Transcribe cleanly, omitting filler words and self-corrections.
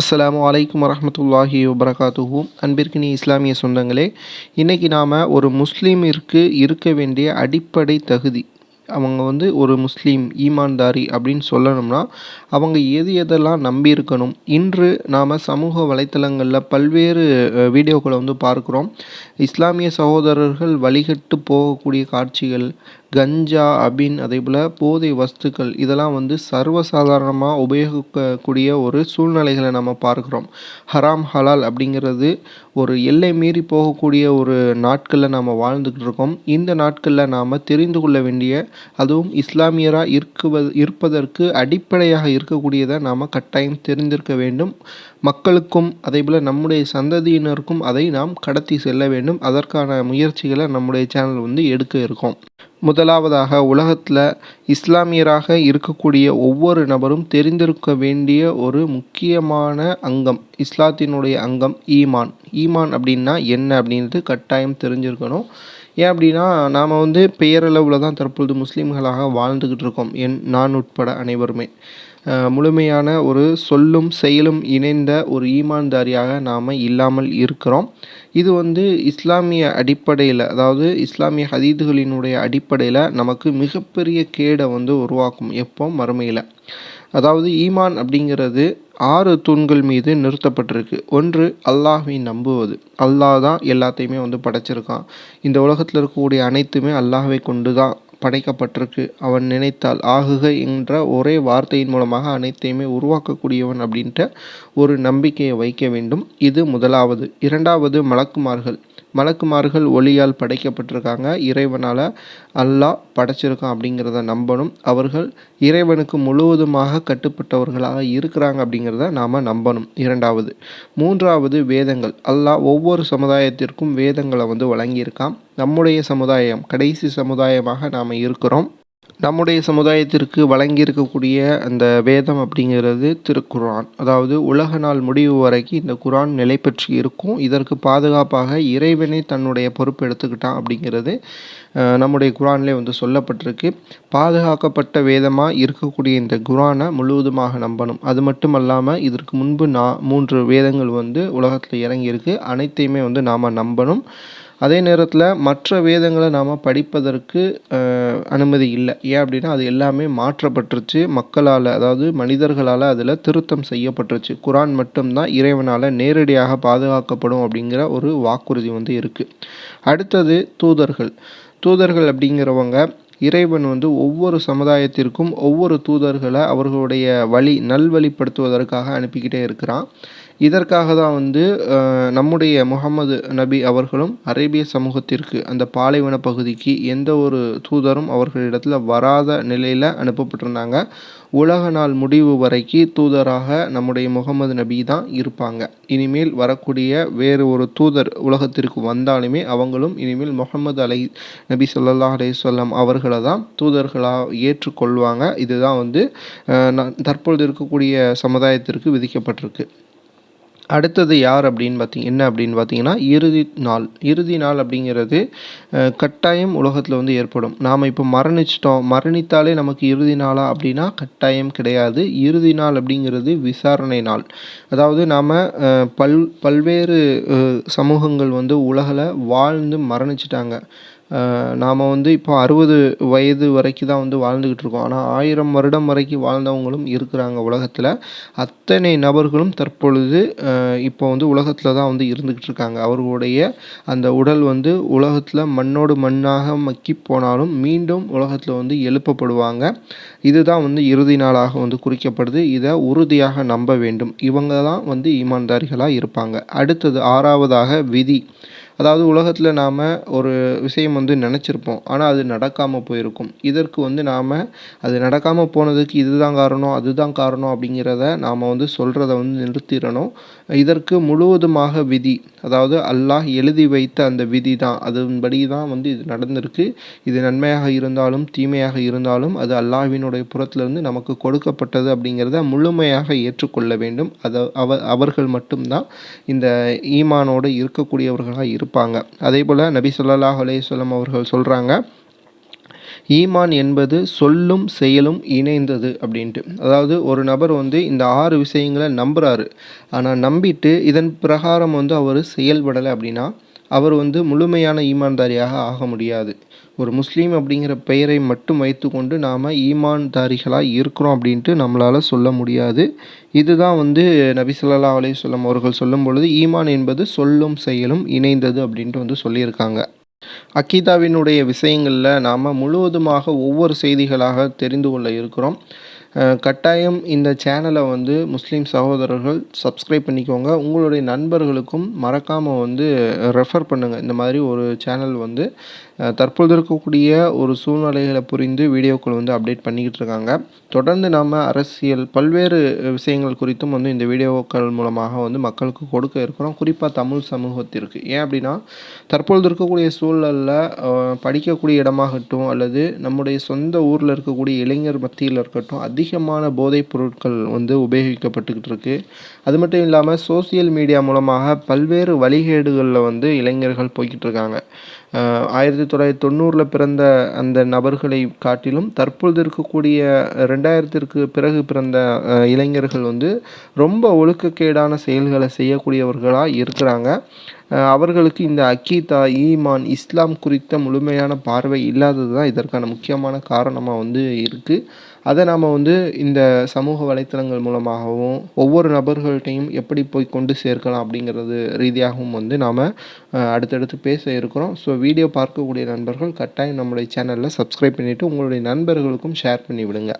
அஸ்ஸலாமு அலைக்கும் வரஹ்மத்துல்லாஹி வபரகாத்துஹு. அன்பிற்கினிய இஸ்லாமிய சொந்தங்களே, இன்றைக்கி நாம் ஒரு முஸ்லீமிற்கு இருக்க வேண்டிய அடிப்படை தகுதி, அவங்க ஒரு முஸ்லீம் ஈமான்தாரி அப்படின்னு சொல்லணும்னா அவங்க எதெல்லாம் நம்பியிருக்கணும். இன்று நாம் சமூக வலைத்தளங்களில் பல்வேறு வீடியோக்களை பார்க்குறோம். இஸ்லாமிய சகோதரர்கள் வழிகட்டு போகக்கூடிய காட்சிகள், கஞ்சா, அபின், அதேபோல் போதை வஸ்துக்கள் இதெல்லாம் சர்வசாதாரணமாக உபயோகிக்கக்கூடிய ஒரு சூழ்நிலைகளை நம்ம பார்க்குறோம். ஹராம் ஹலால் அப்படிங்கிறது ஒரு எல்லை மீறி போகக்கூடிய ஒரு நாட்களில் நாம் வாழ்ந்துக்கிட்டு இருக்கோம். இந்த நாட்களில் நாம் தெரிந்து கொள்ள வேண்டிய, அதுவும் இஸ்லாமியராக இருப்பதற்கு அடிப்படையாக இருக்கக்கூடியதை நாம் கட்டாயம் தெரிந்திருக்க வேண்டும். மக்களுக்கும் அதேபோல் நம்முடைய சந்ததியினருக்கும் அதை நாம் கடத்தி செல்ல வேண்டும். அதற்கான முயற்சிகளை நம்முடைய சேனல் எடுக்க இருக்கோம். முதலாவதாக, உலகத்தில் இஸ்லாமியராக இருக்கக்கூடிய ஒவ்வொரு நபரும் தெரிந்திருக்க வேண்டிய ஒரு முக்கியமான அங்கம், இஸ்லாத்தினுடைய அங்கம் ஈமான். ஈமான் அப்படின்னா என்ன அப்படின்றது கட்டாயம் தெரிஞ்சிருக்கணும். ஏன் அப்படின்னா, நாம் பெயரளவில் தான் தற்பொழுது முஸ்லீம்களாக வாழ்ந்துக்கிட்டு இருக்கோம். நான் உட்பட அனைவருமே முழுமையான ஒரு சொல்லும் செயலும் இணைந்த ஒரு ஈமான்தாரியாக நாம் இல்லாமல் இருக்கிறோம். இது இஸ்லாமிய அடிப்படையில், அதாவது இஸ்லாமிய ஹதீதுகளினுடைய அடிப்படையில் நமக்கு மிகப்பெரிய கேடை உருவாக்கும். எப்போ? மறுமையில். அதாவது ஈமான் அப்படிங்கிறது 6 தூண்கள் மீது நிறுத்தப்பட்டிருக்கு. ஒன்று, அல்லாஹ்வை நம்புவது. அல்லாஹ் தான் எல்லாத்தையுமே படைச்சிருக்கான். இந்த உலகத்தில் இருக்கக்கூடிய அனைத்துமே அல்லாஹ்வை கொண்டு தான் படைக்கப்பட்டிருக்கு. அவன் நினைத்தால் ஆகுக என்ற ஒரே வார்த்தையின் மூலமாக அனைத்தையுமே உருவாக்கக்கூடியவன் அப்படின்ட்டு ஒரு நம்பிக்கையை வைக்க வேண்டும். இது முதலாவது. இரண்டாவது, மலக்குமார்கள் ஒளியால் படைக்கப்பட்டிருக்காங்க. இறைவனால் அல்லாஹ் படைச்சிருக்கான் அப்படிங்கிறத நம்பணும். அவர்கள் இறைவனுக்கு முழுவதுமாக கட்டுப்பட்டவர்களாக இருக்கிறாங்க அப்படிங்கிறத நாம் நம்பணும். இரண்டாவது. மூன்றாவது, வேதங்கள். அல்லாஹ் ஒவ்வொரு சமுதாயத்திற்கும் வேதங்களை வழங்கியிருக்கான். நம்முடைய சமுதாயம் கடைசி சமுதாயமாக நாம் இருக்கிறோம். நம்முடைய சமுதாயத்திற்கு வழங்கியிருக்கக்கூடிய அந்த வேதம் அப்படிங்கிறது திருக்குர்ஆன். அதாவது உலக நாள் முடிவு வரைக்கும் இந்த குர்ஆன் நிலை பெற்று இருக்கும். இதற்கு பாதுகாப்பாக இறைவனே தன்னுடைய பொறுப்பு எடுத்துக்கிட்டான் அப்படிங்கிறது நம்முடைய குர்ஆன்லேயே சொல்லப்பட்டிருக்கு. பாதுகாக்கப்பட்ட வேதமாக இருக்கக்கூடிய இந்த குர்ஆனை முழுவதுமாக நம்பணும். அது மட்டும் அல்லாமல் இதற்கு முன்பு 3 வேதங்கள் உலகத்தில் இறங்கியிருக்கு. அனைத்தையுமே நாம் நம்பணும். அதே நேரத்தில் மற்ற வேதங்களை நாம் படிப்பதற்கு அனுமதி இல்லை. ஏன் அப்படின்னா, அது எல்லாமே மாற்றப்பட்டுருச்சு மக்களால், அதாவது மனிதர்களால் அதில் திருத்தம் செய்யப்பட்டுருச்சு. குர்ஆன் மட்டும்தான் இறைவனால் நேரடியாக பாதுகாக்கப்படும் அப்படிங்கிற ஒரு வாக்குறுதி இருக்குது. அடுத்தது, தூதர்கள் அப்படிங்கிறவங்க இறைவன் ஒவ்வொரு சமுதாயத்திற்கும் ஒவ்வொரு தூதர்களை அவர்களுடைய நல்வழிப்படுத்துவதற்காக அனுப்பிக்கிட்டே இருக்கிறான். இதற்காக தான் நம்முடைய முகமது நபி அவர்களும் அரேபிய சமூகத்திற்கு, அந்த பாலைவன பகுதிக்கு எந்த ஒரு தூதரும் அவர்களிடத்தில் வராத நிலையில் அனுப்பப்பட்டிருந்தாங்க. உலக நாள் முடிவு வரைக்கும் தூதராக நம்முடைய முகமது நபி தான் இருப்பாங்க. இனிமேல் வரக்கூடிய வேறு ஒரு தூதர் உலகத்திற்கு வந்தாலுமே அவங்களும் இனிமேல் முகமது நபி ஸல்லல்லாஹு அலைஹி வஸல்லம் அவர்களை தான் தூதர்களாக ஏற்றுக்கொள்வாங்க. இதுதான் தற்பொழுது இருக்கக்கூடிய சமுதாயத்திற்கு விதிக்கப்பட்டிருக்கு. அடுத்தது யார் அப்படின்னு பார்த்தீங்கன்னா இறுதி நாள் அப்படிங்கிறது கட்டாயம் உலகத்தில் ஏற்படும். நாம் இப்போ மரணித்தாலே நமக்கு இறுதி நாளா அப்படின்னா கட்டாயம் கிடையாது. இறுதி நாள் அப்படிங்கிறது விசாரணை நாள். அதாவது நாம் பல்வேறு சமூகங்கள் உலகில் வாழ்ந்து மரணிச்சிட்டாங்க. நாம் இப்போ 60 வயது வரைக்கும் தான் வாழ்ந்துக்கிட்டு இருக்கோம். ஆனால் 1000 வருடம் வரைக்கும் வாழ்ந்தவங்களும் இருக்கிறாங்க உலகத்தில். அத்தனை நபர்களும் தற்பொழுது இப்போ உலகத்தில் தான் இருந்துக்கிட்டு இருக்காங்க. அவர்களுடைய அந்த உடல் உலகத்தில் மண்ணோடு மண்ணாக மக்கி போனாலும் மீண்டும் உலகத்தில் எழுப்பப்படுவாங்க. இதுதான் இறுதி நாளாக குறிக்கப்படுது. இதை உறுதியாக நம்ப வேண்டும். இவங்க தான் ஈமான்தாரிகளாக இருப்பாங்க. அடுத்தது, 6வதாக விதி. அதாவது உலகத்தில் நாம் ஒரு விஷயம் நினச்சிருப்போம், ஆனால் அது நடக்காமல் போயிருக்கும். இதற்கு நாம் அது நடக்காமல் போனதுக்கு இதுதான் காரணம், அதுதான் காரணம் அப்படிங்கிறத நாம் சொல்கிறத நிறுத்திடணும். இதற்கு முழுவதுமாக விதி, அதாவது அல்லாஹ் எழுதி வைத்த அந்த விதி தான், அதன்படி தான் இது நடந்திருக்கு. இது நன்மையாக இருந்தாலும் தீமையாக இருந்தாலும் அது அல்லாஹ்வினுடைய புறத்திலிருந்து நமக்கு கொடுக்கப்பட்டது அப்படிங்கிறத முழுமையாக ஏற்றுக்கொள்ள வேண்டும். அவர்கள் மட்டும்தான் இந்த ஈமானோடு இருக்கக்கூடியவர்களாக இருப்பாங்க. அதே போல் நபி ஸல்லல்லாஹு அலைஹி வஸல்லம் அவர்கள் சொல்கிறாங்க, ஈமான் என்பது சொல்லும் செயலும் இணைந்தது அப்படின்ட்டு. அதாவது ஒரு நபர் வந்து இந்த 6 விஷயங்கள நம்புறாரு. ஆனா நம்பிட்டு இதன் பிரகாரம் வந்து அவரு செயல்படல அப்படின்னா, அவர் வந்து முழுமையான ஈமான்தாரியாக ஆக முடியாது. ஒரு முஸ்லீம் அப்படிங்கிற பெயரை மட்டும் வைத்துக்கொண்டு நாம ஈமான்தாரிகளா இருக்கிறோம் அப்படின்ட்டு நம்மளால சொல்ல முடியாது. இதுதான் வந்து நபி ஸல்லல்லாஹு அலைஹி வஸல்லம் அவர்கள் சொல்லும்பொழுது, ஈமான் என்பது சொல்லும் செயலும் இணைந்தது அப்படின்ட்டு வந்து சொல்லியிருக்காங்க. அக்கீதாவினுடைய விஷயங்கள்ல நாம முழுவதுமாக ஒவ்வொரு செய்திகளாக தெரிந்து கொள்ள இருக்கிறோம். கட்டாயம் இந்த சேனலை வந்து முஸ்லீம் சகோதரர்கள் சப்ஸ்கிரைப் பண்ணிக்கோங்க. உங்களுடைய நண்பர்களுக்கும் மறக்காம வந்து ரெஃபர் பண்ணுங்க. இந்த மாதிரி ஒரு சேனல் வந்து தற்பொழுது இருக்கக்கூடிய ஒரு சூழ்நிலைகளை புரிந்து வீடியோக்கள் வந்து அப்டேட் பண்ணிக்கிட்டு இருக்காங்க. தொடர்ந்து நாம அரசியல் பல்வேறு விஷயங்கள் குறித்தும் வந்து இந்த வீடியோக்கள் மூலமாக வந்து மக்களுக்கு கொடுக்க இருக்கிறோம். குறிப்பாக தமிழ் சமூகத்திற்கு. ஏன் அப்படின்னா, தற்பொழுது இருக்கக்கூடிய சூழல்ல படிக்கக்கூடிய இடமாகட்டும் அல்லது நம்முடைய சொந்த ஊரில் இருக்கக்கூடிய இளைஞர் மத்தியில் இருக்கட்டும், அதிகமான போதைப் பொருட்கள் வந்து உபயோகிக்கப்பட்டுக்கிட்டு இருக்கு. அது மட்டும் இல்லாமல் சோசியல் மீடியா மூலமாக பல்வேறு வழிகேடுகளில் வந்து இளைஞர்கள் போய்கிட்டு இருக்காங்க. 1990ல் பிறந்த அந்த நபர்களை காட்டிலும் தற்பொழுது இருக்கக்கூடிய 2000ற்கு பிறகு பிறந்த இளைஞர்கள் வந்து ரொம்ப ஒழுக்கக்கேடான செயல்களை செய்யக்கூடியவர்களா இருக்கிறாங்க. அவர்களுக்கு இந்த அக்கீதா, ஈமான், இஸ்லாம் குறித்த முழுமையான பார்வை இல்லாதது தான் இதற்கான முக்கியமான காரணமா வந்து இருக்கு. அத நாம வந்து இந்த சமூக வலைத்தளங்கள் மூலமாகவும், ஒவ்வொரு நபர்கள்ட்டயும் எப்படி போய் கொண்டு சேர்க்கலாம் அப்படிங்கிறது ரீதியாகவும் வந்து நாம அடுத்தடுத்து பேச இருக்கிறோம். ஸோ வீடியோ பார்க்கக்கூடிய நண்பர்கள் கட்டாயம் நம்முடைய சேனல்ல சப்ஸ்கிரைப் பண்ணிட்டு உங்களுடைய நண்பர்களுக்கும் ஷேர் பண்ணி விடுங்க.